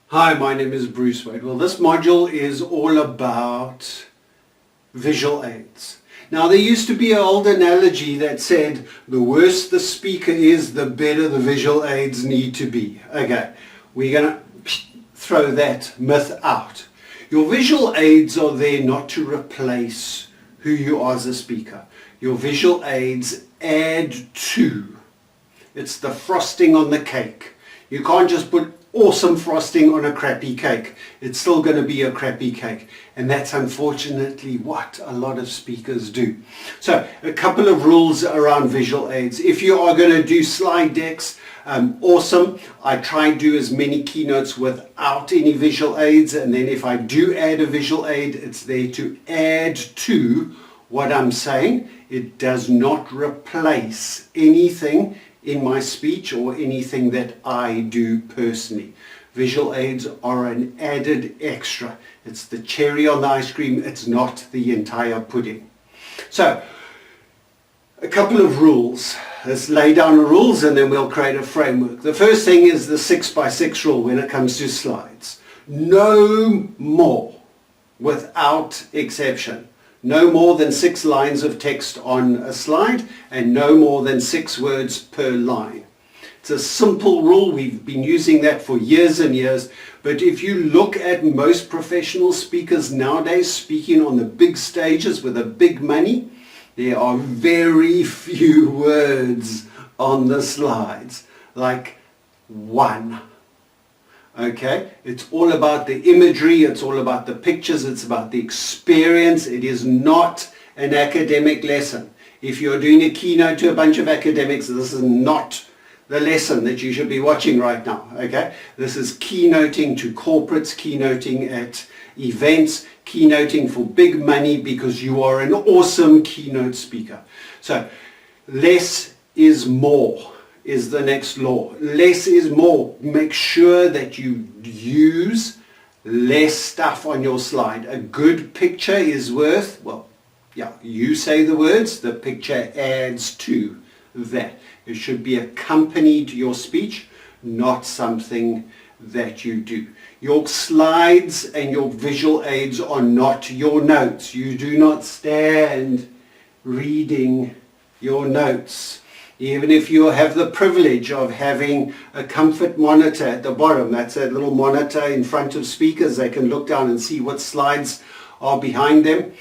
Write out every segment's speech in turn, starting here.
Hi, my name is Bruce Wade. Well, this module is all about visual aids. Now, there used to be an old analogy that said the worse the speaker is, the better the visual aids need to be. Okay, we're going to throw that myth out. Your visual aids are there not to replace who you are as a speaker. Your visual aids add to. It's the frosting on the cake. You can't just put awesome frosting on a crappy cake. It's still going to be a crappy cake, and that's unfortunately what a lot of speakers do. So a couple of rules around visual aids. If you are going to do slide decks, awesome. I try and do as many keynotes without any visual aids, and then if I do add a visual aid, it's there to add to what I'm saying. It does not replace anything in my speech or anything that I do personally. Visual aids are an added extra. It's the cherry on the ice cream. It's not the entire pudding. So, a couple of rules. Let's lay down the rules and then we'll create a framework. The first thing is the 6x6 rule when it comes to slides. No more, without exception. No more than 6 lines of text on a slide and no more than 6 words per line. It's a simple rule. We've been using that for years and years. But if you look at most professional speakers nowadays speaking on the big stages with the big money, there are very few words on the slides, like 1. Okay, it's all about the imagery, it's all about the pictures, it's about the experience. It is not an academic lesson. If you're doing a keynote to a bunch of academics, this is not the lesson that you should be watching right now. Okay, this is keynoting to corporates, keynoting at events, keynoting for big money because you are an awesome keynote speaker. So less is more is the next law. Less is more. Make sure that you use less stuff on your slide. A good picture is worth, well, yeah, you say the words, the picture adds to that. It should be accompanied to your speech, not something that you do. Your slides and your visual aids are not your notes. You do not stand reading your notes. Even if you have the privilege of having a comfort monitor at the bottom, that's a little monitor in front of speakers, they can look down and see what slides are behind them.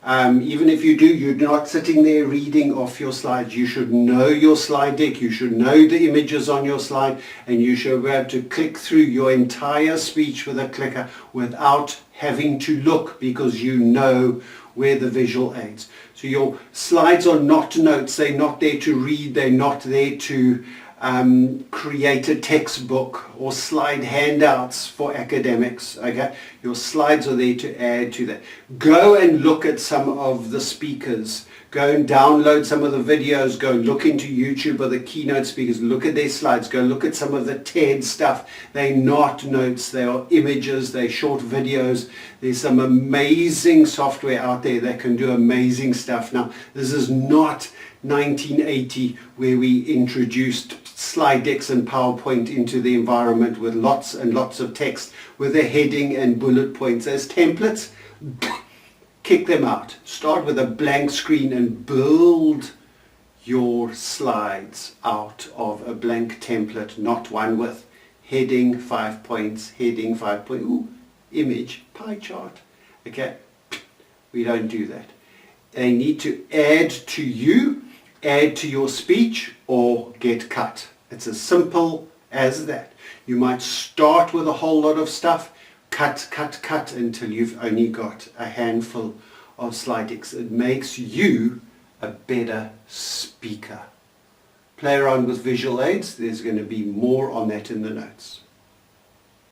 Even if you do, you're not sitting there reading off your slides. You should know your slide deck, you should know the images on your slide, and you should be able to click through your entire speech with a clicker without having to look, because you know where the visual aids. So your slides are not notes, they're not there to read, they're not there to create a textbook or slide handouts for academics. Okay, your slides are there to add to that. Go and look at some of the speakers. Go and download some of the videos. Go look into YouTube of the keynote speakers. Look at their slides. Go look at some of the TED stuff. They're not notes. They are images. They're short videos. There's some amazing software out there that can do amazing stuff. Now, this is not 1980 where we introduced slide decks and PowerPoint into the environment with lots and lots of text with a heading and bullet points as templates. Kick them out. Start with a blank screen and build your slides out of a blank template, not one with heading 5 points, heading 5 points, ooh, image, pie chart. Okay, we don't do that. They need to add to you, add to your speech, or get cut. It's as simple as that. You might start with a whole lot of stuff, cut until you've only got a handful of slide decks. It makes you a better speaker. Play around with visual aids. There's going to be more on that in the notes.